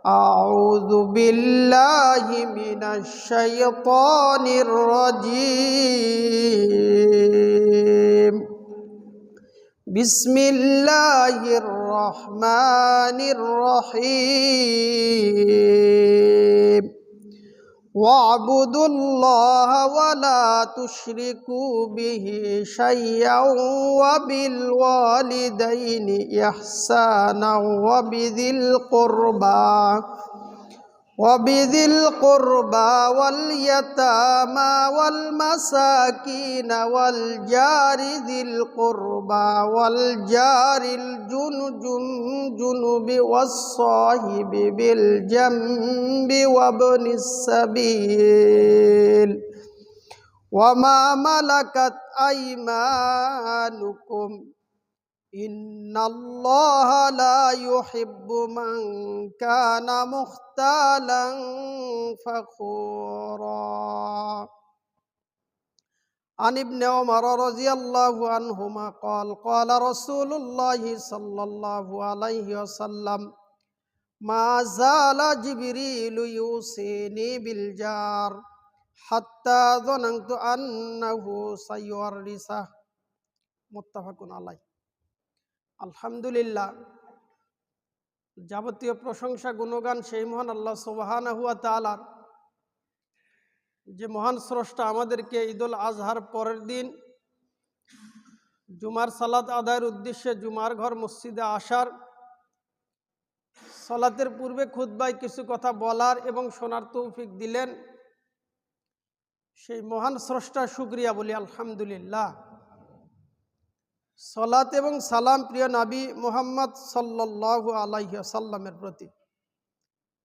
أعوذ بالله من الشيطان الرجيم بسم الله الرحمن الرحيم واعبدوا الله ولا تشركوا به شيئا وبالوالدين إحسانا وبذي القربى واليتامى والمساكين والجار ذي القربى والجار الجنب والصاحب بالجنب وابن السبيل وما ملكت أيمانكم إن الله لا يحب من كان مختالا فخورا. عن ابن عمر رضي الله عنهما قال رسول الله صلى الله عليه وسلم ما زال جبريل يوصيني بالجار حتى ظننت أنه سيورثه. متفق عليه. আলহামদুলিল্লাহ, যাবতীয় প্রশংসা গুণগান সেই মহান আল্লাহ সুবহানাহু ওয়া তাআলার, যে মহান স্রষ্টা আমাদেরকে ঈদুল আজহার পরের দিন জুমার সালাত আদায়ের উদ্দেশ্যে জুমার ঘর মসজিদে আসার, সালাতের পূর্বে খুতবায় কিছু কথা বলার এবং শোনার তৌফিক দিলেন। সেই মহান স্রষ্টার শুকরিয়া বলি আলহামদুলিল্লাহ। সালাত এবং সালাম প্রিয় নবী মুহাম্মদ সাল্লাল্লাহু আলাইহি ওয়াসাল্লামের প্রতি।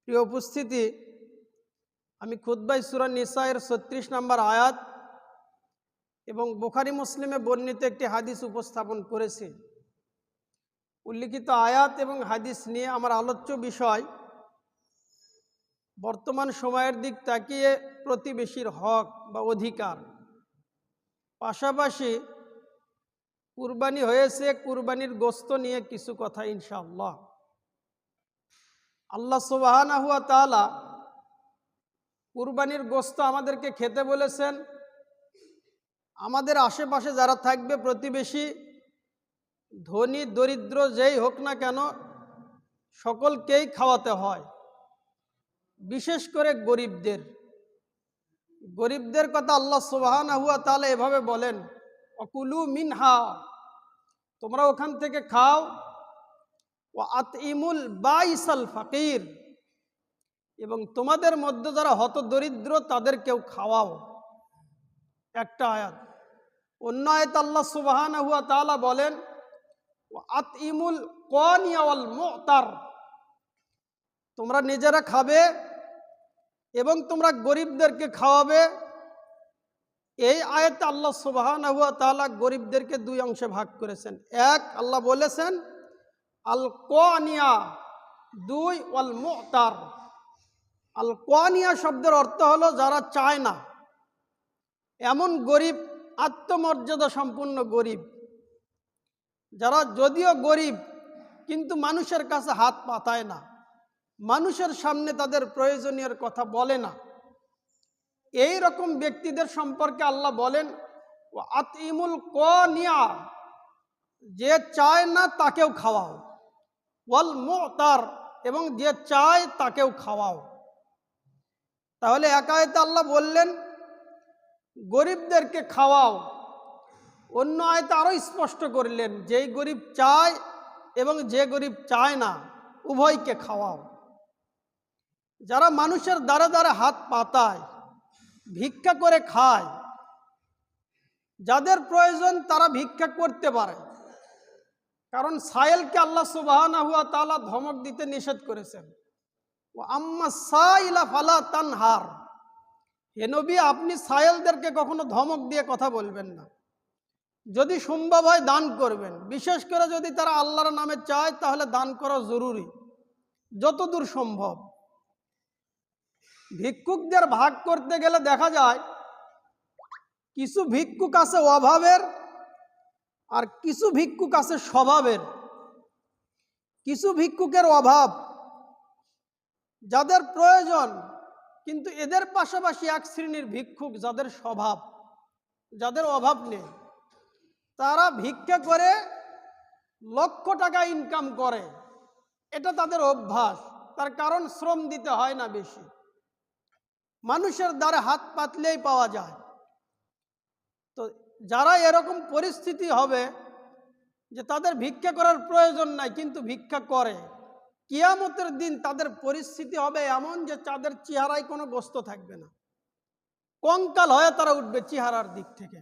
প্রিয় উপস্থিতি, আমি খুতবায় সূরা নিসায়ের 36 নম্বর আয়াত এবং বুখারী মুসলিমে বর্ণিত একটি হাদিস উপস্থাপন করেছি। উল্লিখিত আয়াত এবং হাদিস নিয়ে আমার আলোচ্য বিষয় বর্তমান সময়ের দিক তাকিয়ে প্রতিবেশীর হক বা অধিকার, পাশাপাশি কুরবানি হয়েছে, কুরবানির গোশত নিয়ে কিছু কথা ইনশাআল্লাহ। আল্লাহ সুবহানাহু ওয়া তাআলা কুরবানির গোশত আমাদেরকে খেতে বলেছেন। আমাদের আশেপাশে যারা থাকবে, প্রতিবেশী, ধনী দরিদ্র যেই হোক না কেন, সকলকেই খাওয়াতে হয়। বিশেষ করে গরিবদের কথা আল্লাহ সুবহানাহু ওয়া তাআলা এভাবে বলেন, অকুলু মিনহা, তোমরা ওখান থেকে খাও, ওয়া আতইমুল বাইসাল ফাকির, এবং তোমাদের মধ্যে যারা হতদরিদ্র তাদেরকেও খাওয়াও। একটা আয়াত। অন্য আয়াত আল্লাহ সুবহানাহু ওয়া তাআলা বলেন, ওয়া আতইমুল কানিয়া ওয়াল মুতার, তোমরা নিজেরা খাবে এবং তোমরা গরিবদেরকে খাওয়াবে। এই আয়াতে আল্লাহ সুবহানাহু ওয়া তাআলা গরিবদেরকে দুই অংশে ভাগ করেছেন। এক, আল্লাহ বলেছেন আল কানিয়া, দুই ওয়াল মুতার। আল কানিয়া শব্দের অর্থ হলো যারা চায় না, এমন গরিব, আত্মমর্যাদা সম্পন্ন গরিব, যারা যদিও গরিব কিন্তু মানুষের কাছে হাত পাতায় না, মানুষের সামনে তাদের প্রয়োজনীয় কথা বলে না। এই রকম ব্যক্তিদের সম্পর্কে আল্লাহ বলেন আতইমুল কানিয়া, যে চায় না তাকেও খাওয়াও, ওয়াল মুতার, এবং যে চায় তাকেও খাওয়াও। তাহলে এক আয়াতে আল্লাহ বললেন গরিবদেরকে খাওয়াও, অন্য আয়াতে আরো স্পষ্ট করলেন যেই গরিব চায় এবং যে গরিব চায় না উভয়কে খাওয়াও। যারা মানুষের দ্বারে দ্বারে হাত পাতায়, ভিক্ষা করে খায়, যাদের প্রয়োজন তারা ভিক্ষা করতে পারে, কারণ সায়েলকে আল্লাহ সুবহানাহু ওয়া তাআলা ধমক দিতে নিষেধ করেছেন। ওয়া আম্মা সাইলা ফালা তানহার, হে নবী, আপনি সায়েলদেরকে কখনো ধমক দিয়ে কথা বলবেন না। যদি সম্ভব হয় দান করবেন, বিশেষ করে যদি তারা আল্লাহর নামে চায় তাহলে দান করা জরুরি যতদূর সম্ভব। ভিক্ষুকদের ভাগ করতে গেলে দেখা যায় কিছু ভিক্ষুক আছে অভাবের আর কিছু ভিক্ষুক আছে স্বভাবের। কিছু ভিক্ষুকের অভাব, যাদের প্রয়োজন, কিন্তু এদের পাশাপাশি এক শ্রেণীর ভিক্ষুক যাদের স্বভাব, যাদের অভাব নেই, তারা ভিক্ষা করে লক্ষ টাকা ইনকাম করে, এটা তাদের অভ্যাস। তার কারণ শ্রম দিতে হয় না বেশি, মানুষের দ্বারে হাত পাতলেই পাওয়া যায়। তো যারা এরকম পরিস্থিতি হবে যে তাদের ভিক্ষা করার প্রয়োজন নাই কিন্তু ভিক্ষা করে, কিয়ামতের দিন তাদের পরিস্থিতি হবে এমন যে তাদের চেহারায় কোনো গোস্ত থাকবে না, কঙ্কাল হয়ে তারা উঠবে চেহারার দিক থেকে।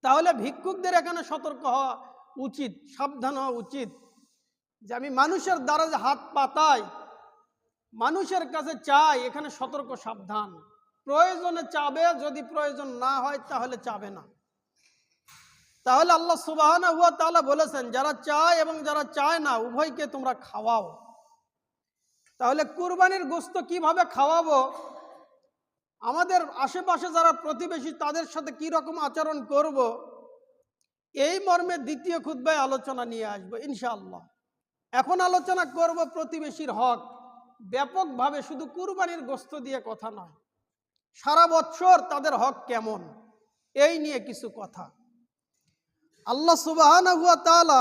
তাহলে ভিক্ষুকদের এখানে সতর্ক হওয়া উচিত, সাবধান হওয়া উচিত যে আমি মানুষের দ্বারা যে হাত পাতাই, মানুষের কাছে চাই, এখানে সতর্ক সাবধান। প্রয়োজনে চাবে, যদি প্রয়োজন না হয় তাহলে চাবে না। তাহলে আল্লাহ সুবহানাহু ওয়া তাআলা বলেছেন যারা চায় এবং যারা চায় না উভয়কে তোমরা খাওয়াও। তাহলে কুরবানির গোশত কিভাবে খাওয়াবো, আমাদের আশেপাশে যারা প্রতিবেশী তাদের সাথে কি রকম আচরণ করব, এই মর্মে দ্বিতীয় খুতবায় আলোচনা নিয়ে আসবো ইনশাআল্লাহ। এখন আলোচনা করব প্রতিবেশীর হক ব্যাপকভাবে, শুধু কুরবানির গোশত দিয়ে কথা নয়, সারা বছর তাদের হক কেমন, এই নিয়ে কিছু কথা। আল্লাহ সুবহানাহু ওয়া তাআলা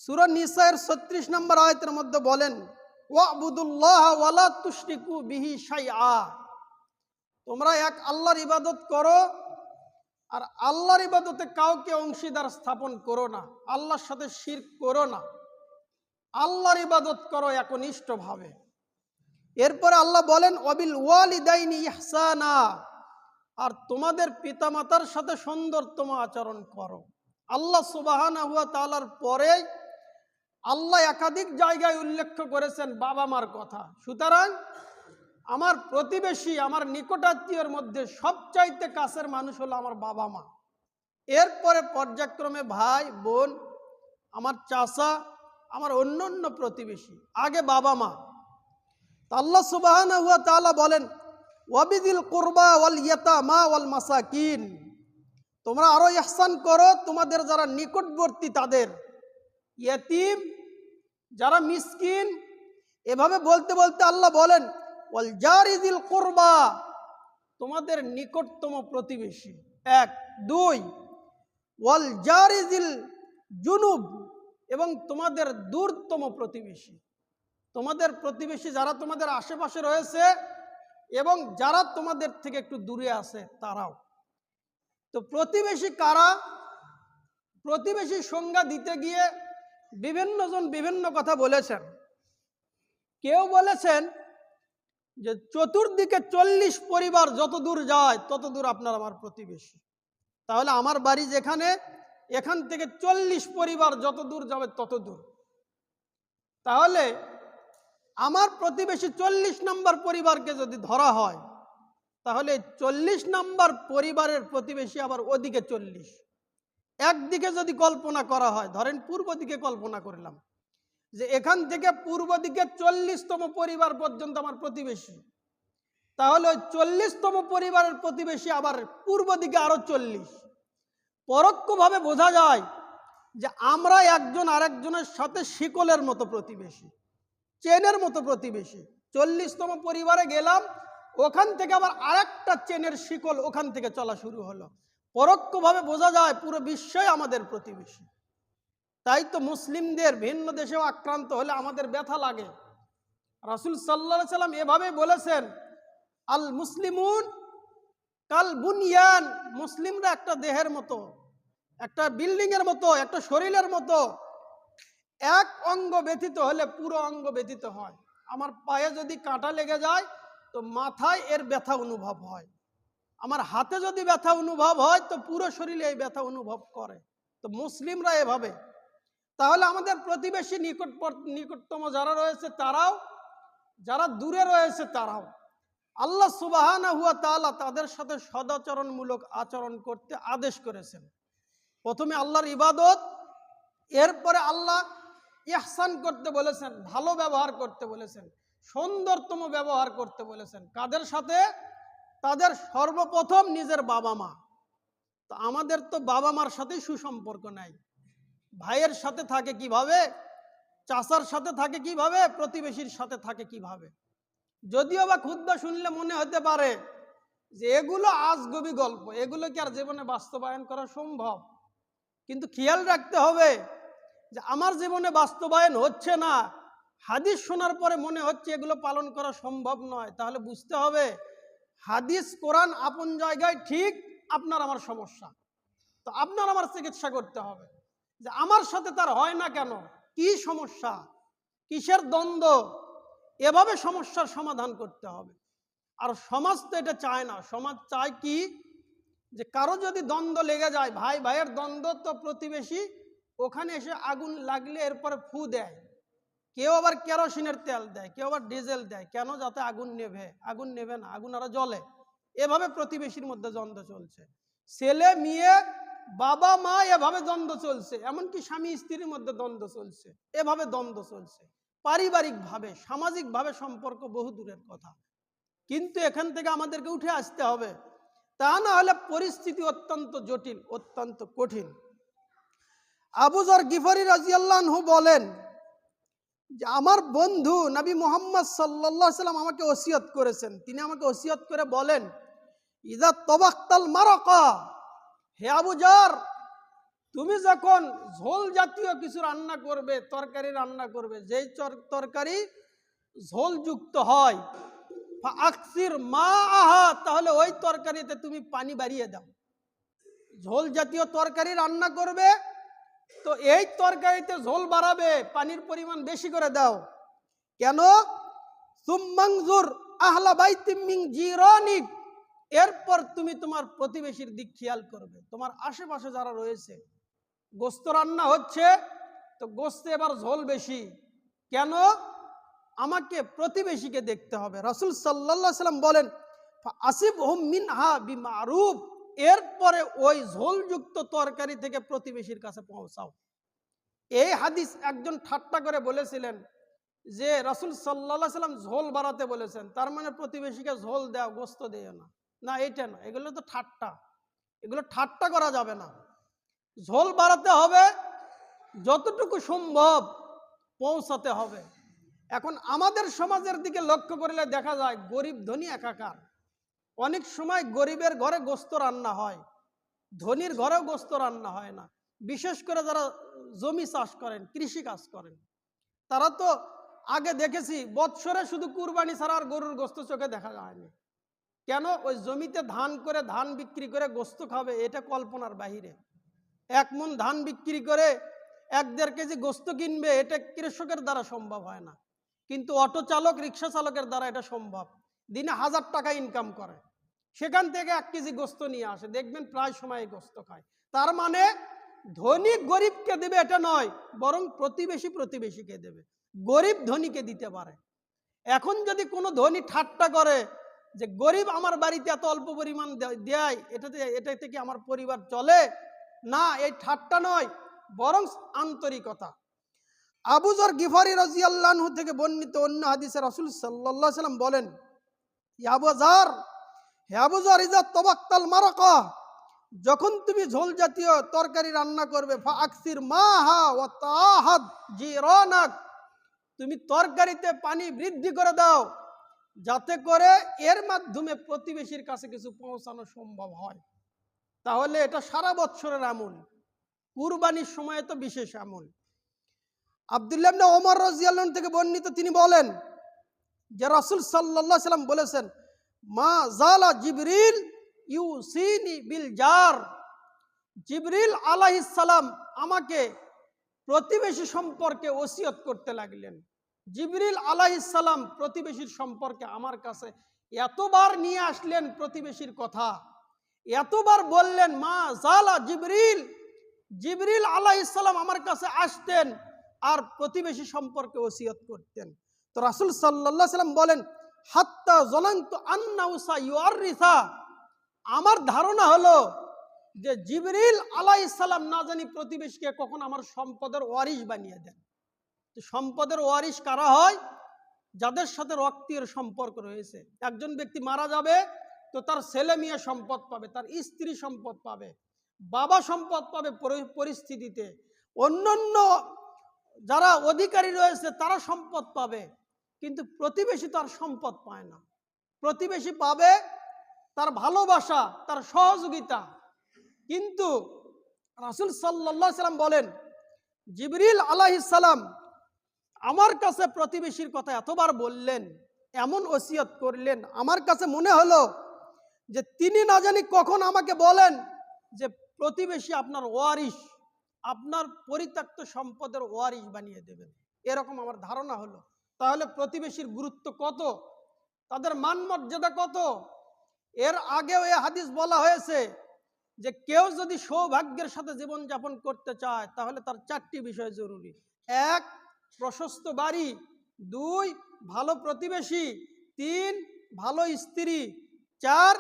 সূরা নিসার 36 নম্বর আয়াতের মধ্যে বলেন, ওয়াবুদুল্লাহ ওয়ালা তুশরিকু বিহি শাইআ, তোমরা এক আল্লাহর ইবাদত করো আর আল্লাহর ইবাদতে কাউকে অংশীদার স্থাপন করো না, আল্লাহর সাথে শিরক করো না, আল্লাহর ইবাদত করো একনিষ্ঠভাবে। এরপরে আল্লাহ বলেন ওয়াবিল ওয়ালিদাইনি ইহসানা, আর তোমাদের পিতামাতার সাথে সুন্দরতম আচরণ করো। আল্লাহ সুবহানাহু ওয়া তাআলার পরে আল্লাহ একাধিক জায়গায় উল্লেখ করেছেন বাবা মার কথা। সুতরাং আমার প্রতিবেশী, আমার নিকটাত্মীয়ের মধ্যে সবচাইতে কাছের মানুষ হলো আমার বাবা মা, এরপরে পর্যায়ক্রমে ভাই বোন, আমার চাচা, আমার অন্য প্রতিবেশী, আগে বাবা মা। আল্লাহ সুবহানাহু ওয়া তাআলা বলেন ওয়াবিদিল কুরবা ওয়াল ইয়াতামা ওয়াল মাসাকিন, তোমরা আরো ইহসান করো তোমাদের যারা নিকটবর্তী তাদের, ইয়তীম, যারা মিসকিন। এভাবে বলতে বলতে আল্লাহ বলেন ওয়াল জারিদিল কুরবা, তোমাদের নিকটতম প্রতিবেশী, 1 2, ওয়াল জারিদিল জুনুব, এবং তোমাদের দূরতম প্রতিবেশী, তোমাদের প্রতিবেশী যারা তোমাদের আশেপাশে রয়েছে এবং যারা তোমাদের থেকে একটু দূরে আছে তারাও। তো প্রতিবেশী কারা, প্রতিবেশী সংজ্ঞা দিতে গিয়ে বিভিন্ন জন বিভিন্ন কথা বলেছেন। কেউ বলেছেন যে চতুর্দিকে 40 পরিবার যত দূর যায় তত দূর আপনার আমার প্রতিবেশী। তাহলে আমার বাড়ি যেখানে, এখান থেকে 40 পরিবার যত দূর যাবে তত দূর। তাহলে আমার প্রতিবেশী 40 নম্বর পরিবারকে যদি ধরা হয়, তাহলে 40 নম্বর পরিবারের প্রতিবেশী আবার ওদিকে 40। একদিকে যদি কল্পনা করা হয়, ধরেন পূর্ব দিকে কল্পনা করলাম যে এখান থেকে পূর্ব দিকে 40তম পরিবার পর্যন্ত আমার প্রতিবেশী, তাহলে ওই 40তম পরিবারের প্রতিবেশী আবার পূর্ব দিকে আরো 40। পরোক্ষভাবে বোঝা যায় যে আমরা একজন আরেকজনের সাথে শিকলের মতো প্রতিবেশী, চেনের মতো প্রতিবেশী। 40তম পরিবারে গেলাম, ওখান থেকে আবার আরেকটা চেনের শিকল ওখান থেকে চলা শুরু হলো। পরোক্ষভাবে বোঝা যায় পুরো বিশ্বই আমাদের প্রতিবেশী। তাই তো মুসলিমদের ভিন্ন দেশেও আক্রান্ত হলে আমাদের ব্যথা লাগে। রাসূল সাল্লাল্লাহু আলাইহি সাল্লাম এভাবে বলেছেন, আল মুসলিমুন কাল বুনিয়ান, মুসলিমরা একটা দেহের মতো, একটা বিল্ডিং এর মতো, একটা শরীরের মতো। এক অঙ্গ ব্যথিত হলে পুরো অঙ্গ ব্যথিত হয়। আমার পায়ে যদি কাঁটা লেগে যায় তো মাথায় এর ব্যথা অনুভব হয়, আমার হাতে যদি ব্যথা অনুভব হয় তো পুরো শরীরে এই ব্যথা অনুভব করে। তো মুসলিমরা এভাবে। তাহলে আমাদের প্রতিবেশী নিকটতম যারা রয়েছে তারাও, যারা দূরে রয়েছে তারাও। আল্লাহ সুবহানাহু ওয়া তাআলা তাদের সাথে সদাচরণমূলক আচরণ করতে আদেশ করেছেন। প্রথমে আল্লাহর ইবাদত, এরপরে আল্লাহ ইহসান করতে বলেছেন, ভালো ব্যবহার করতে বলেছেন, সুন্দরতম ব্যবহার করতে বলেছেন। কাদের সাথে? তাদের সর্বপ্রথম নিজের বাবা মা। তো আমাদের তো বাবা মার সাথেই সুসম্পর্ক নাই। ভাইয়ের সাথে থাকে কিভাবে? চাচার সাথে থাকে কিভাবে, প্রতিবেশীর সাথে থাকে কিভাবে। যদিও বা খুতবা শুনলে মনে হতে পারে যে এগুলো আজগবি গল্প, এগুলো কি আর জীবনে বাস্তবায়ন করা সম্ভব? কিন্তু খেয়াল রাখতে হবে যে আমার জীবনে বাস্তবায়ন হচ্ছে না, হাদিস শোনার পরে মনে হচ্ছে এগুলো পালন করা সম্ভব নয়, তাহলে বুঝতে হবে হাদিস কোরআন আপন জায়গায় ঠিক, আপনার আমার সমস্যা। তো আপনার আমার চিকিৎসা করতে হবে যে আমার সাথে তার হয় না কেন, কি সমস্যা, কিসের দ্বন্দ্ব, এভাবে সমস্যার সমাধান করতে হবে। আর সমাজ তো এটা চায় না। সমাজ চায় কি, যে কারো যদি দ্বন্দ্ব লেগে যায়, ভাই ভাইয়ের দ্বন্দ্ব, তো প্রতিবেশী ওখানে এসে আগুন লাগলে এরপরে ফু দেয়, কেউ আবার কেরোসিনের তেল দেয়, কেউ আবার ডিজেল দেয়, কেন? যাতে আগুন নেভে। আগুন নেভে না, আগুন আরো জ্বলে। এভাবে প্রতিবেশীর মধ্যে দ্বন্দ্ব চলছে, ছেলে মেয়ে বাবা মা এভাবে দ্বন্দ্ব চলছে, এমনকি স্বামী স্ত্রীর মধ্যে দ্বন্দ্ব চলছে, এভাবে দ্বন্দ্ব চলছে। পারিবারিকভাবে সামাজিকভাবে সম্পর্ক বহু দূরের কথা। কিন্তু এখান থেকে আমাদেরকে উঠে আসতে হবে, তা না হলে পরিস্থিতি অত্যন্ত জটিল, অত্যন্ত কঠিন। আবু যর গিফারি রাদিয়াল্লাহু আনহু বলেন যে আমার বন্ধু নবী মুহাম্মদ সাল্লাল্লাহু আলাইহি সাল্লাম আমাকে ওসিয়ত করেছেন। তিনি আমাকে ওসিয়ত করে বলেন, ইযা তাবাক্তাল মারাকা, হে আবু যর, তুমি যখন ঝোল জাতীয় কিছু রান্না করবে, তরকারি রান্না করবে, যেই তরকারি ঝোলযুক্ত হয়, ফাকসির মা আহা, তাহলে ওই তরকারিতে তুমি পানি বাড়িয়ে দাও। ঝোল জাতীয় তরকারি রান্না করবে, তো এই তরকারিতে ঝোল বাড়াবে, পানির পরিমাণ বেশি করে দাও। কেন? সুম্মানজুর আহলা বাইতিম মিন জিরানিক, এরপর তুমি তোমার প্রতিবেশীর দিক খেয়াল করবে, তোমার আশেপাশে যারা রয়েছে। গোস্ত রান্না হচ্ছে, তো গোস্তে এবার ঝোল বেশি, কেন? আমাকে প্রতিবেশীকে দেখতে হবে। রাসূল সাল্লাল্লাহু আলাইহি সাল্লাম বলেন, আসিবহুম মিনহা বিমারুফ, এরপরে ওই ঝোলযুক্ত তরকারি থেকে প্রতিবেশীর কাছে পৌঁছাও। এই হাদিস একজন ঠাট্টা করে বলেছিলেন যে রাসূল সাল্লাল্লাহু আলাইহি সাল্লাম ঝোল বাড়াতে বলেছেন, তার মানে প্রতিবেশীকে ঝোল দাও, গোস্ত দিও না। না, এটা না, এগুলো তো ঠাট্টা, এগুলো ঠাট্টা করা যাবে না। ঝোল বাড়াতে হবে, যতটুকু সম্ভব পৌঁছাতে হবে। এখন আমাদের সমাজের দিকে লক্ষ্য করলে দেখা যায় গরিব ধনী একাকার। অনেক সময় গরিবের ঘরে গোস্ত রান্না হয়, ধনীর ঘরেও গোস্ত রান্না হয় না। বিশেষ করে যারা জমি চাষ করেন, কৃষি কাজ করেন, তারা তো আগে দেখেছি বৎসরে শুধু কুরবানি ছাড়া আর গরুর গোস্ত চোখে দেখা যায়নি। কেন? ওই জমিতে ধান করে, ধান বিক্রি করে গোস্ত খাবে, এটা কল্পনার বাহিরে। 1 মণ ধান বিক্রি করে 1-1.5 কেজি গোস্ত কিনবে, এটা কৃষকের দ্বারা সম্ভব হয় না। কিন্তু অটো চালক, রিক্সা চালকের দ্বারা এটা সম্ভব। দিনে 1000 টাকা ইনকাম করে, সেখান থেকে 1 কেজি গোস্ত নিয়ে আসে, দেখবেন প্রায় সময় গোস্ত খায়। তার মানে ধনী গরিবকে দেবে এটা নয়, বরং প্রতিবেশী প্রতিবেশীকে দেবে, গরিব ধনীকে দিতে পারে। এখন যদি কোনো ধনী ঠাট্টা করে যে গরিব আমার বাড়িতে এত অল্প পরিমাণ দেয়, এটা থেকে আমার পরিবার চলে না, এই ঠাট্টা নয়, বরং আন্তরিকতা। আবু যর গিফারি রাদিয়াল্লাহু আনহু থেকে বর্ণিত অন্য হাদিসে রাসূল সাল্লাল্লাহু আলাইহি সাল্লাম বলেন, ইয়া আবু যর, হে আবু যর, ইযা তাবাক্তাল মারাকা, যখন তুমি ঝোল জাতীয় তরকারি রান্না করবে, ফাকসির মাহা ওয়া তাহাদ জিরানাক, তুমি তরকারিতে পানি বৃদ্ধি করে দাও, যাতে করে এর মাধ্যমে প্রতিবেশীর কাছে কিছু পৌঁছানো সম্ভব হয়। তাহলে এটা সারা বছরের আমল, কুরবানির সময় তো বিশেষ আমল। আব্দুল্লাহ ইবনে ওমর রাদিয়াল্লাহু আনহু থেকে বর্ণিত, তিনি বলেন যে রাসূল সাল্লাল্লাহু আলাইহি সাল্লাম বলেছেন, মা জালা জিবরিল ইউসিনি বিল জার, জিবরিল আলাইহিস সালাম আমাকে প্রতিবেশী সম্পর্কে ওসিয়ত করতে লাগলেন। জিবরিল আলাইহিস সালাম প্রতিবেশীর সম্পর্কে আমার কাছে এতবার নিয়ে আসলেন প্রতিবেশীর কথা, এতবার বললেন, মা জালা জিবরিল, জিবরিল আলাইহিস সালাম আমার কাছে আসতেন আর প্রতিবেশী সম্পর্কে ওসিয়ত করতেন। তো রাসূল সাল্লাল্লাহু আলাইহি সাল্লাম বলেন, হাত্তা যালানতু আন্নাহু সাইয়ুরিসা, আমার ধারণা হলো যে জিবরিল আলাইহিস সালাম না জানি প্রতিবেশীকে কখন আমার সম্পদের ওয়ারিশ বানিয়ে দেন। তো সম্পদের ওয়ারিশ কারা হয়? যাদের সাথে রক্তের সম্পর্ক রয়েছে। একজন ব্যক্তি মারা যাবে, তো তার ছেলে মেয়ে সম্পদ পাবে, তার স্ত্রী সম্পদ পাবে, বাবা সম্পদ পাবে পরিস্থিতিতে, অন্যান্য যারা অধিকারী রয়েছে তারা সম্পদ পাবে, কিন্তু প্রতিবেশী তার সম্পদ পায় না। প্রতিবেশী পাবে তার ভালোবাসা, তার সহযোগিতা। কিন্তু রাসূল সাল্লাল্লাহু আলাইহি সাল্লাম বলেন, জিবরিল আলাইহিস সালাম আমার কাছে প্রতিবেশীর কথা এতবার বললেন, এমন ওসিয়ত করলেন, আমার কাছে মনে হলো যে তিনি না জানি কখন আমাকে বলেন যে প্রতিবেশী আপনার ওয়ারিশ, আপনার পরিত্যক্ত সম্পদের ওয়ারিশ বানিয়ে দেবেন। এরকম আমার ধারণা হলো। তাহলে প্রতিবেশীর গুরুত্ব কত, তাদের মান মর্যাদা কত। এর আগেও এ হাদিস বলা হয়েছে যে কেউ যদি সৌভাগ্যের সাথে জীবনযাপন করতে চায় তাহলে তার 4টি বিষয় জরুরি। 1, প্রশস্ত বাড়ি। 2, ভালো প্রতিবেশী। 3, ভালো স্ত্রী। 4,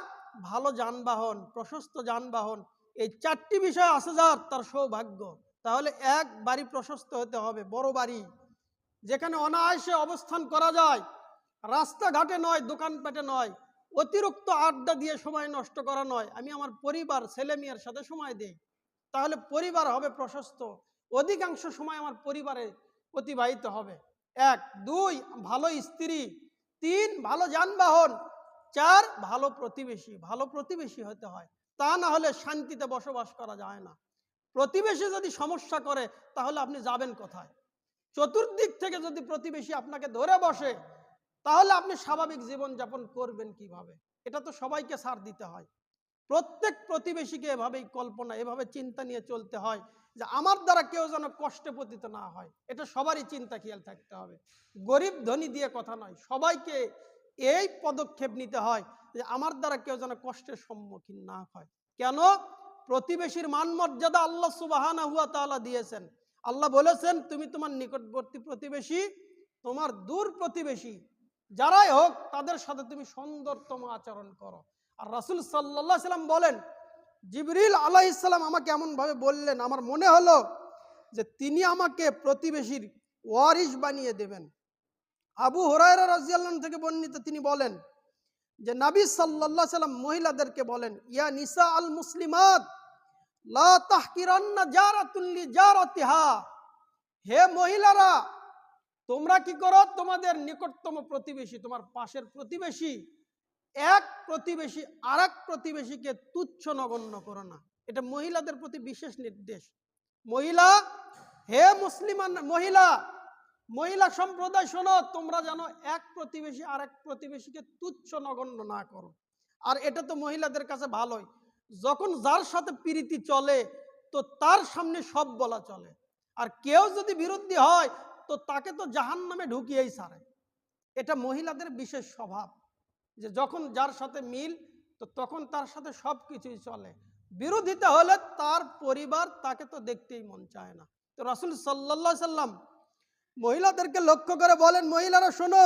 ভালো যানবাহন, প্রশস্ত যানবাহন। এই 4টি বিষয় আছে যার, তার সৌভাগ্য। তাহলে 1, বাড়ি প্রশস্ত হতে হবে, বড় বাড়ি, যেখানে অনায়াসে অবস্থান করা যায়, রাস্তাঘাটে নয়, দোকানপাটে নয়, অতিরিক্ত আড্ডা দিয়ে সময় নষ্ট করা নয়, আমি আমার পরিবার ছেলে মেয়ের সাথে সময় দেই, তাহলে পরিবার হবে প্রশস্ত, অধিকাংশ সময় আমার পরিবারে অতিবাহিত হবে। 1, 2, ভালো স্ত্রী। 3, ভালো যানবাহন। 4, ভালো প্রতিবেশী। ভালো প্রতিবেশী হতে হয়, তা না হলে শান্তিতে বসবাস করা যায় না। প্রতিবেশী যদি সমস্যা করে তাহলে আপনি যাবেন কোথায়? চতুর্দিক থেকে যদি প্রতিবেশী আপনাকে ধরে বসে তাহলে আপনি স্বাভাবিক জীবনযাপন করবেন কিভাবে? এটা তো সবাইকে ছাড় দিতে হয়। প্রত্যেক প্রতিবেশীকে এভাবেই কল্পনা, এভাবে চিন্তা নিয়ে চলতে হয় যে আমার দ্বারা কেউ যেন কষ্টে পতিত না হয়। এটা সবারই চিন্তা খেয়াল থাকতে হবে। গরিব ধনী দিয়ে কথা নয়, সবাইকে এই পদক্ষেপ নিতে হয় যে আমার দ্বারা কেউ যেন কষ্টের সম্মুখীন না হয়। কেন? প্রতিবেশীর মান মর্যাদা আল্লাহ সুবহানাহু ওয়া তাআলা দিয়েছেন। আল্লাহ বলেছেন, তুমি তোমার নিকটবর্তী প্রতিবেশী, তোমার দূর প্রতিবেশী যারাই হোক তাদের সাথে তুমি সুন্দরতম আচরণ করো। আর রাসূল সাল্লাল্লাহু আলাইহি সাল্লাম বলেন, জিবরিল আলাইহিস সালাম আমাকে এমন ভাবে বললেন, আমার মনে হলো যে তিনি আমাকে প্রতিবেশীর ওয়ারিশ বানিয়ে দেবেন। আবু হুরায়রা রাদিয়াল্লাহু আনহু থেকে বর্ণিত, তিনি বলেন যে নবী সাল্লাল্লাহু আলাইহি সাল্লাম মহিলাদেরকে বলেন, ইয়া নিসা আল মুসলিমাত লা তাহকিরান্না জারাতুন লি জারাতিহা, হে মহিলারা তোমরা কি করো, তোমাদের নিকটতম প্রতিবেশী, তোমার পাশের প্রতিবেশী, এক প্রতিবেশী আরেক প্রতিবেশীকে তুচ্ছ নগণ্য করো না। এটা মহিলাদের প্রতি বিশেষ নির্দেশ। মহিলা, হে মুসলিমান মহিলা, মহিলা সম্প্রদায় শোনো, তোমরা যেন এক প্রতিবেশী আরেক প্রতিবেশীকে তুচ্ছ নগণ্য না করো। আর এটা তো মহিলাদের কাছে ভালোই, যখন যার সাথে প্রীতি চলে তো তার সামনে সব বলা চলে, আর কেউ যদি বিরোধী হয় তো তাকে তো জাহান্নামে ঢুকিয়েই ছাড়ে। এটা মহিলাদের বিশেষ স্বভাব যে যখন যার সাথে মিল তো তখন তার সাথে সব কিছুই চলে, বিরোধিতা হলে তার পরিবার তাকে তো দেখতেই মন চায় না। তো রাসূল সাল্লাল্লাহু আলাইহি সাল্লাম মহিলাদেরকে লক্ষ্য করে বলেন, মহিলারা শোনো,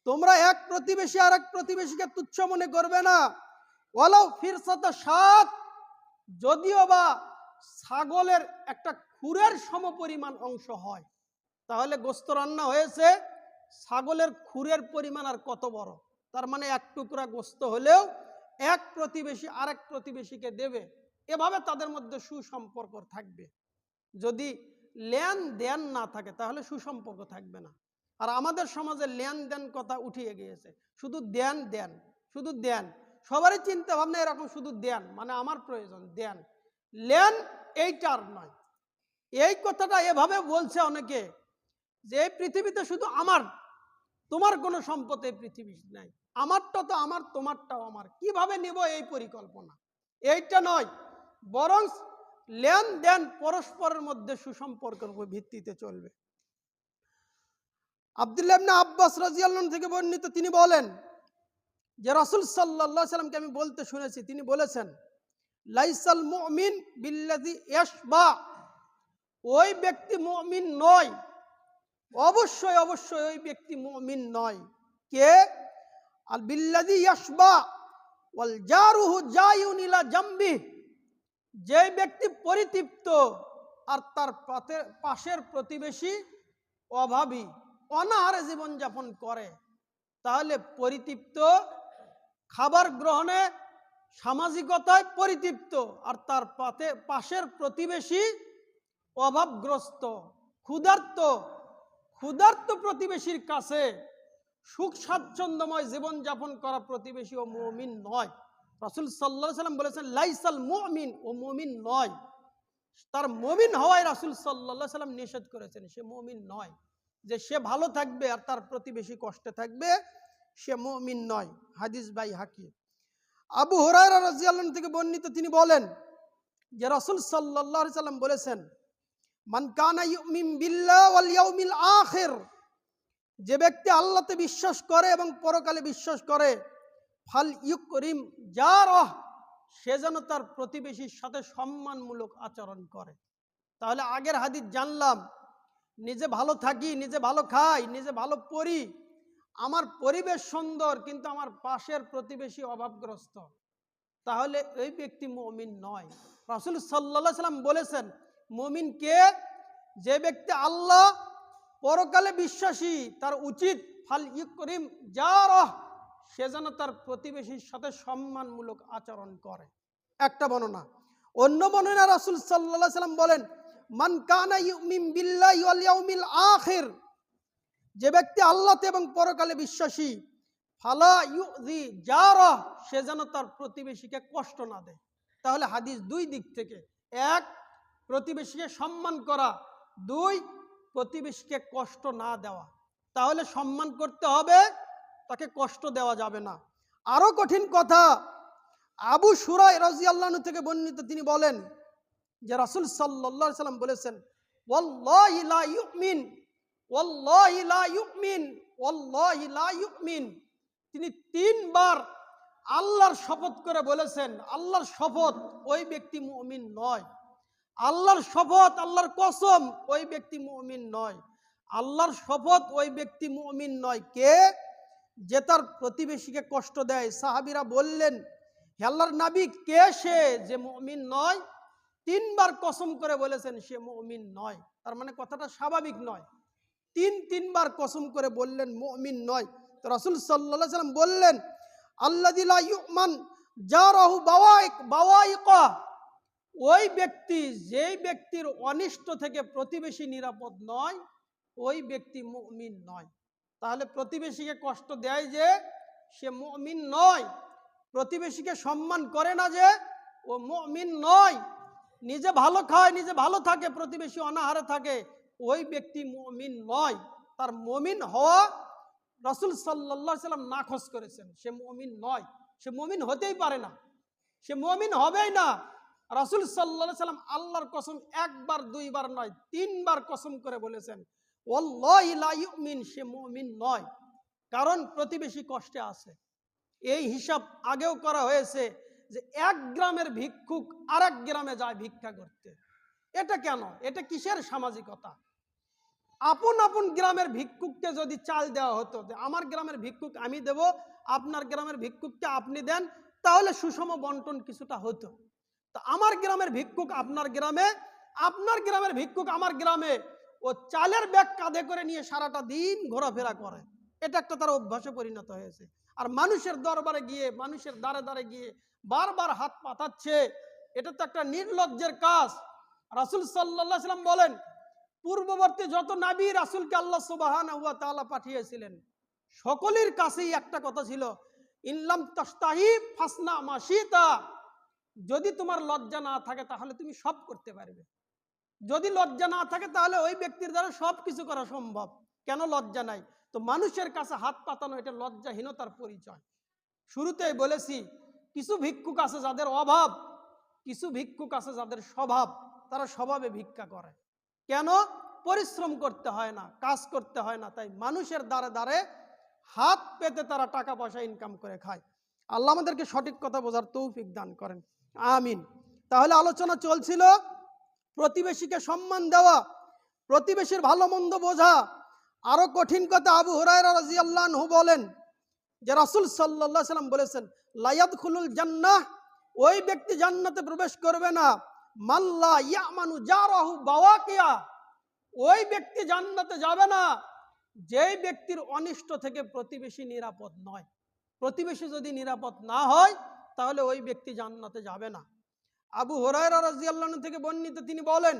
তোমরা এক প্রতিবেশী আর এক প্রতিবেশীকে তুচ্ছ মনে করবে না। ওয়ালাউ ফিরসাত সাত, যদিও বা ছাগলের একটা খুরের সমপরিমাণ অংশ হয়, তাহলে গোস্ত রান্না হয়েছে, ছাগলের খুরের পরিমাণ আর কত বড়, তার মানে এক টুকরা গোস্ত হলেও এক প্রতিবেশী আরেক প্রতিবেশীকে দেবে। এভাবে তাদের মধ্যে সুসম্পর্ক থাকবে। যদি লেনদেন না থাকে তাহলে সুসম্পর্ক থাকবে না। আর আমাদের সমাজে লেনদেন কথা উঠিয়ে গিয়েছে, শুধু দেন দেন, শুধু দেন, সবারই চিন্তা ভাবনা এরকম, শুধু দেন মানে আমার প্রয়োজন, দেন, লেন এইটার নয়। এই কথাটা এভাবে বলছে অনেকে যে এই পৃথিবীতে শুধু আমার, তোমার কোনো সম্পদ এই পৃথিবী নাই, আমারটা তো আমার, তোমারটাও আমার, কিভাবে নেব এই পরিকল্পনা, এইটা নয়, বরং লেনদেন পরস্পরের মধ্যে সুসম্পর্কের উপর ভিত্তিতে চলবে। আব্দুল্লাহ ইবনে আব্বাস রাদিয়াল্লাহু আনহু থেকে বর্ণিত, তিনি বলেন যে রাসূল সাল্লাল্লাহু আলাইহি সাল্লামকে আমি বলতে শুনেছি, তিনি বলেছেন, লাইসাল মুমিন বিল্লাযী ইয়াশবা, ওই ব্যক্তি মুমিন নয়, অবশ্যই অবশ্যই ওই ব্যক্তি মুমিন নয়। কে? আল বিল্লাযী ইয়াশবা ওয়াল জারুহু জায়ুন ইলা জামবি, যে ব্যক্তি পরিতৃপ্ত আর তার পাশের প্রতিবেশী অভাবী, অনাহারে জীবনযাপন করে, তাহলে পরিতৃপ্ত, খাবার গ্রহণে সামাজিকতায় পরিতৃপ্ত, আর তার পাশের প্রতিবেশী অভাবগ্রস্ত, ক্ষুধার্ত ক্ষুধার্ত প্রতিবেশীর কাছে সুখ স্বাচ্ছন্দ্যময় জীবনযাপন করা প্রতিবেশী ও মুমিন নয়। রাসূল সাল্লাল্লাহু আলাইহি ওয়াসাল্লাম বলেছেন লাইসাল মুমিন, ও মুমিন নয়। তার মুমিন হওয়ায় রাসূল সাল্লাল্লাহু আলাইহি ওয়াসাল্লাম নিষেধ করেছেন, সে মুমিন নয়। যে সে ভালো থাকবে আর তার প্রতিবেশী কষ্টে থাকবে, সে মুমিন নয়। হাদিস বাইহাকি। আবু হুরায়রা রাদিয়াল্লাহু আনহু থেকে বর্ণিত, তিনি বলেন যে রাসূল সাল্লাল্লাহু আলাইহি ওয়াসাল্লাম বলেছেন মান কানা ইউমিন বিল্লাহ ওয়াল ইয়াউমিল আখির, যে ব্যক্তি আল্লাহতে বিশ্বাস করে এবং পরকালে বিশ্বাস করে, ফাল ইউকরিম জারহ, সে যেন তার প্রতিবেশীর সাথে সম্মানমূলক আচরণ করে। তাহলে আগের হাদিস জানলাম, নিজে ভালো থাকি, নিজে ভালো খাই, নিজে ভালো পড়ি, আমার পরিবেশ সুন্দর কিন্তু আমার পাশের প্রতিবেশী অভাবগ্রস্ত, তাহলে এই ব্যক্তি মুমিন নয়। রাসূল সাল্লাল্লাহু আলাইহি ওয়াসাল্লাম বলেছেন মুমিন কে? যে ব্যক্তি আল্লাহ পরকালে বিশ্বাসী, তার উচিত ফাল ইউকরিম জারহ, সে যেন তার প্রতিবেশীর সাথে সম্মানমূলক আচরণ করে। একটা বর্ণনা। অন্য বর্ণনা রাসূল সাল্লাল্লাহু আলাইহি ওয়াসাল্লাম বলেন মান কানা ইউমিন বিল্লাহি ওয়াল ইয়াউমিল আখির, যে ব্যক্তি আল্লাহতে এবং পরকালে বিশ্বাসী, ফালা ইউযি জারহ, সে যেন তার প্রতিবেশীকে কষ্ট না দেয়। তাহলে হাদিস দুই দিক থেকে, এক, প্রতিবেশীকে সম্মান করা, দুই, প্রতিবেশীকে কষ্ট না দেওয়া। তাহলে সম্মান করতে হবে, তাকে কষ্ট দেওয়া যাবে না। আরো কঠিন কথা, আবু শুরাই রাদিয়াল্লাহু আনহু থেকে বর্ণিত, তিনি বলেন যে রাসূল সাল্লাল্লাহু আলাইহি ওয়াসাল্লাম বলেছেন ওয়াল্লাহি লা ইউমিন, ওয়াল্লাহি লা ইউমিন, ওয়াল্লাহি লা ইউমিন। তিনি তিনবার আল্লাহর শপথ করে বলেছেন, আল্লাহর শপথ, ওই ব্যক্তি মুমিন নয়। আল্লাহর শপথ, আল্লাহর কসম, ওই ব্যক্তি মুমিন নয়। আল্লাহর শপথ, ওই ব্যক্তি মুমিন নয়। কে? যে তার প্রতিবেশীকে কষ্ট দেয়। সাহাবীরা বললেন হে আল্লাহর নবী, কে সে যে মুমিন নয়? তিনবার কসম করে বলেছেন সে মুমিন নয়। তার মানে কথাটা স্বাভাবিক নয়। তিনবার কসম করে বললেন মুমিন নয়। তো রাসূল সাল্লাল্লাহু আলাইহি ওয়াসাল্লাম বললেন আল্লাযী লা ইউমান জারাহু বাওয়াইকা, ওই ব্যক্তি, যেই ব্যক্তির অনিষ্ট থেকে প্রতিবেশী নিরাপদ নয়, ওই ব্যক্তি মুমিন নয়। তাহলে প্রতিবেশীকে কষ্ট দেয় যে, সে মুমিন নয়। প্রতিবেশীকে সম্মান করে না যে, ও মুমিন নয়। নিজে ভালো খায়, নিজে ভালো থাকে, প্রতিবেশী অনাহারে থাকে, ওই ব্যক্তি মুমিন নয়। তার মুমিন হওয়া রাসূল সাল্লাল্লাহু আলাইহি ওয়াসাল্লাম নাকচ করেছেন। সে মুমিন নয়, সে মুমিন হতেই পারে না, সে মুমিন হবেই না। রাসূল সাল্লাল্লাহু আলাইহি ওয়াসাল্লাম আল্লাহর কসম একবার দুইবার নয়, তিনবার কসম করে বলেছেন ওয়াল্লাহি লা ইউমিন, সে মুমিন নয়। কারণ প্রতিবেশী কষ্টে আছে। এই হিসাব আগেও করা হয়েছে যে এক গ্রামের ভিক্ষুক আরেক গ্রামে যায় ভিক্ষা করতে। এটা কেন? এটা কিসের সামাজিকতা? আপন আপন গ্রামের ভিক্ষুককে যদি চাল দেওয়া হতো, যে আমার গ্রামের ভিক্ষুক আমি দেব, আপনার গ্রামের ভিক্ষুককে আপনি দেন, তাহলে সুষম বন্টন কিছুটা হতো। তো আমার গ্রামের ভিক্ষুক আপনার গ্রামে, আপনার গ্রামের ভিক্ষুক আমার গ্রামে, ও চালের ব্যাগ কাঁধে করে নিয়ে সারাটা দিন ঘোরাফেরা করে। এটা একটা তার অভ্যাসে পরিণত হয়েছে। আর মানুষের দরবারে গিয়ে, মানুষের দ্বারে দ্বারে গিয়ে বারবার হাত পাতাচ্ছে, এটা তো একটা নির্লজ্জের কাজ। রাসূল সাল্লাল্লাহু আলাইহি ওয়াসাল্লাম বলেন পূর্ববর্তী যত নবী রাসূলকে আল্লাহ সুবহানাহু ওয়া তাআলা পাঠিয়েছিলেন, সকলের কাছেই একটা কথা ছিল, ইনলাম তাস্তাহি ফাসনা মাশিতা, যদি তোমার লজ্জা না থাকে তাহলে তুমি সব করতে পারবে। যদি লজ্জা না থাকে তাহলে ওই ব্যক্তির দ্বারা সব কিছু করা সম্ভব। কেন লজ্জা নাই? তো মানুষের কাছে হাত পাতানো এটা লজ্জাহীনতার পরিচয়। শুরুতেই বলেছি, কিছু ভিক্ষুক আছে যাদের অভাব, কিছু ভিক্ষুক আছে যাদের স্বভাব, তারা স্বভাবে ভিক্ষা করে। কেন? পরিশ্রম করতে হয় না, কাজ করতে হয় না, তাই মানুষের দ্বারে দ্বারে হাত পেতে তারা টাকা পয়সা ইনকাম করে খায়। আল্লাহ আমাদেরকে সঠিক কথা বোঝার তৌফিক দান করেন, আমিন। তাহলে আলোচনা চলছিল প্রতিবেশীকে সম্মান দেওয়া, প্রতিবেশীর ভালো মন্দ বোঝা। আরো কঠিন কথা, আবু হুরায়রা রাদিয়াল্লাহু আনহু বলেন যে রাসূল সাল্লাল্লাহু আলাইহি ওয়াসাল্লাম বলেছেন লা ইয়াদখুলুল জান্নাহ, ওই ব্যক্তি জান্নাতে প্রবেশ করবে না, মাল্লা ইয়ামানু জারাহু বাওয়াকিয়া, ওই ব্যক্তি জান্নাতে যাবে না যেই ব্যক্তির অনিষ্ট থেকে প্রতিবেশী নিরাপদ নয়। প্রতিবেশী যদি নিরাপদ না হয় তাহলে ওই ব্যক্তি জান্নাতে যাবে না। আবু হুরায়রা রাদিয়াল্লাহু আনহু থেকে বর্ণিত, তিনি বলেন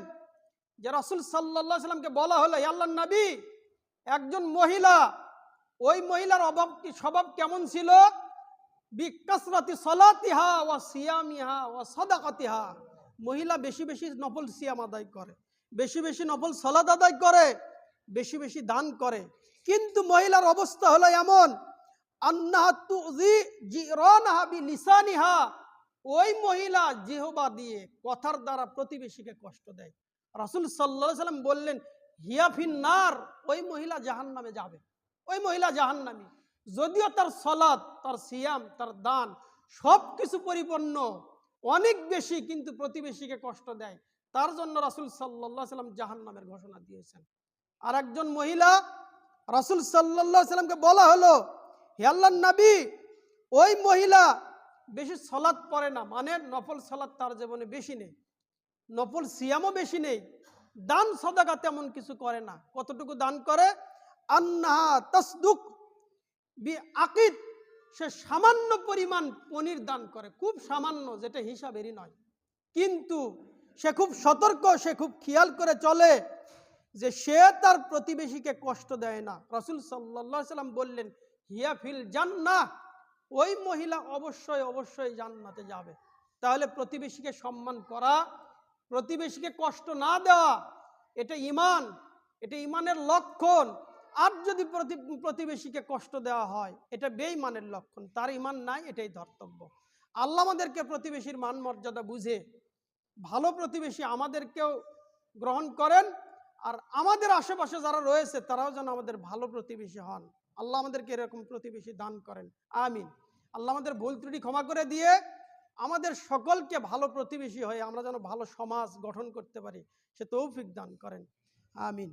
যে রাসূল সাল্লাল্লাহু আলাইহি সাল্লামকে বলা হলো, হে আল্লাহর নবী, একজন মহিলা, ওই মহিলার স্বভাব কেমন ছিল? বিকাসরাতি সলাতিহা ওয়া সিয়ামিহা ওয়া সাদাকাতিহা, মহিলা বেশি বেশি নফল সিয়াম আদায় করে, বেশি বেশি নফল সালাত আদায় করে, বেশি বেশি দান করে। কিন্তু মহিলার অবস্থা হলো এমন, আন্নাহা তুযি জিরানাহা বিলিসানিহা, ওই মহিলা জিহবা দিয়ে, কথার দ্বারা প্রতিবেশীকে কষ্ট দেয়। রাসূল সাল্লাল্লাহু আলাইহি সাল্লাম বললেন, হিয়া ফিন্নার, ওই মহিলা জাহান্নামে যাবে, ওই মহিলা জাহান্নামী। যদিও তার সালাত, তার সিয়াম, তার দান সব কিছু পরিপূর্ণ, অনেক বেশি, কিন্তু প্রতিবেশীকে কষ্ট দেয়, তার জন্য রাসূল সাল্লাল্লাহু আলাইহি সাল্লাম জাহান্নামের ঘোষণা দিয়েছেন। আর একজন মহিলা, রাসূল সাল্লাল্লাহু আলাইহি সাল্লামকে বলা হলো, হে আল্লাহর নবী, ওই মহিলা বেশি সালাত পড়ে না, মানে নফল সালাত তার জীবনে বেশি নেই, নফল সিয়ামও বেশি নেই, দান সদাকা তেমন কিছু করে না। কতটুকু দান করে? আন্নাহা তাসদুক বি আকিদ, সে সামান্য পরিমাণ পনির দান করে, খুব সামান্য, যেটা হিসাবেরই নয়। কিন্তু সে খুব সতর্ক, সে খুব খেয়াল করে চলে যে সে তার প্রতিবেশীকে কষ্ট দেয় না। রাসূল সাল্লাল্লাহু আলাইহি সাল্লাম বললেন, হিয়া ফিল জান্নাহ, ওই মহিলা অবশ্যই অবশ্যই জান্নাতে যাবে। তাহলে প্রতিবেশীকে সম্মান করা, প্রতিবেশীকে কষ্ট না দেওয়া, এটা ঈমান, এটা ঈমানের লক্ষণ। আর যদি প্রতিবেশীকে কষ্ট দেওয়া হয়, এটা বেঈমানের লক্ষণ, তার ঈমান নাই, এটাই ধর্তব্য। আল্লাহ আমাদেরকে প্রতিবেশীর মান মর্যাদা বুঝে ভালো প্রতিবেশী আমাদেরকেও গ্রহণ করেন, আর আমাদের আশেপাশে যারা রয়েছে তারাও যেন আমাদের ভালো প্রতিবেশী হন। আল্লাহ আমাদেরকে এরকম প্রতিবেশী দান করেন, আমিন। আল্লাহ আমাদের ভুল ত্রুটি ক্ষমা করে দিয়ে আমাদের সকলকে ভালো প্রতিবেশী হয়ে আমরা যেন ভালো সমাজ গঠন করতে পারি, সে তৌফিক দান করেন, আমিন।